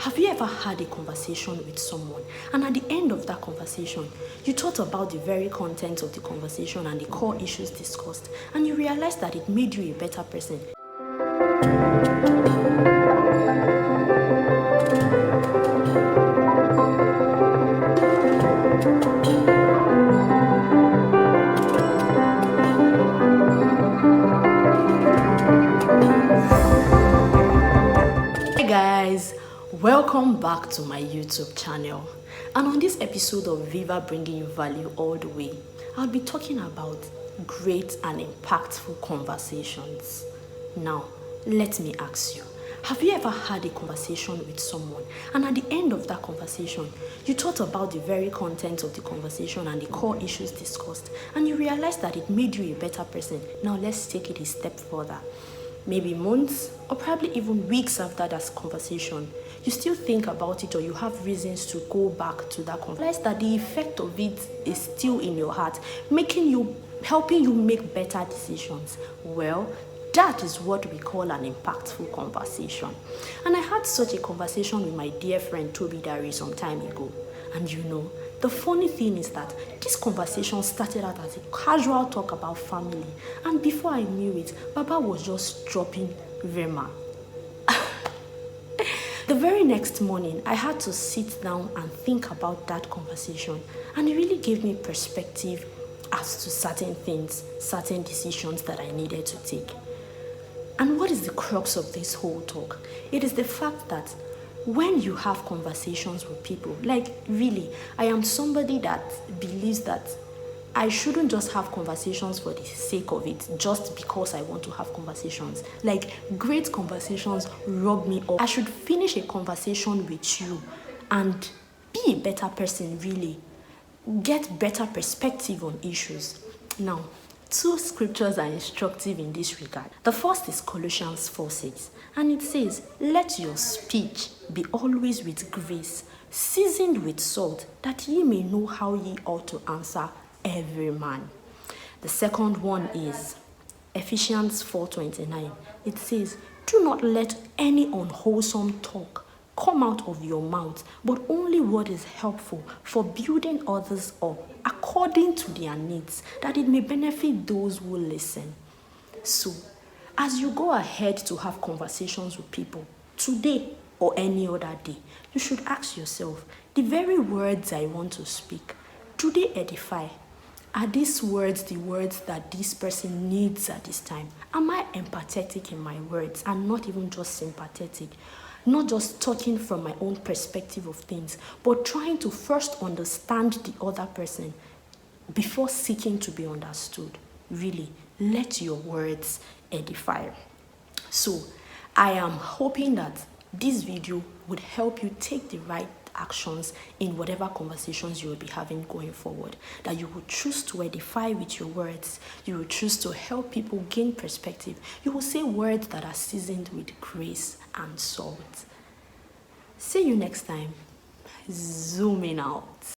Have you ever had a conversation with someone and at the end of that conversation, you thought about the very content of the conversation and the core issues discussed and you realized that it made you a better person? Hey guys, welcome back to my YouTube channel, and on this episode of Viva Bringing You Value All the Way, I'll be talking about great and impactful conversations. Now, let me ask you, have you ever had a conversation with someone and at the end of that conversation, you thought about the very content of the conversation and the core issues discussed and you realized that it made you a better person? Now let's take it a step further. Maybe months or probably even weeks after that conversation, you still think about it or you have reasons to go back to that conversation. Realize that the effect of it is still in your heart, helping you make better decisions. Well, that is what we call an impactful conversation. And I had such a conversation with my dear friend Toby Dari some time ago. And you know, the funny thing is that this conversation started out as a casual talk about family. And before I knew it, Baba was just dropping Rema. The very next morning, I had to sit down and think about that conversation. And it really gave me perspective as to certain things, certain decisions that I needed to take. And what is the crux of this whole talk? It is the fact that when you have conversations with people, like really, I am somebody that believes that I shouldn't just have conversations for the sake of it, just because I want to have conversations. Like, great conversations rub me up. I should finish a conversation with you and be a better person, really. Get better perspective on issues. Now, two scriptures are instructive in this regard. The first is Colossians 4:6, and it says, "Let your speech be always with grace, seasoned with salt, that ye may know how ye ought to answer every man." The second one is Ephesians 4:29. It says, "Do not let any unwholesome talk come out of your mouth, but only what is helpful for building others up according to their needs, that it may benefit those who listen." So, as you go ahead to have conversations with people today or any other day, you should ask yourself, the very words I want to speak, do they edify? Are these words the words that this person needs at this time? Am I empathetic in my words and not even just sympathetic? Not just talking from my own perspective of things, but trying to first understand the other person before seeking to be understood. Really, let your words edify. So, I am hoping that this video would help you take the right actions in whatever conversations you will be having going forward. That you will choose to edify with your words. You will choose to help people gain perspective. You will say words that are seasoned with grace and salt. See you next time. Zooming out.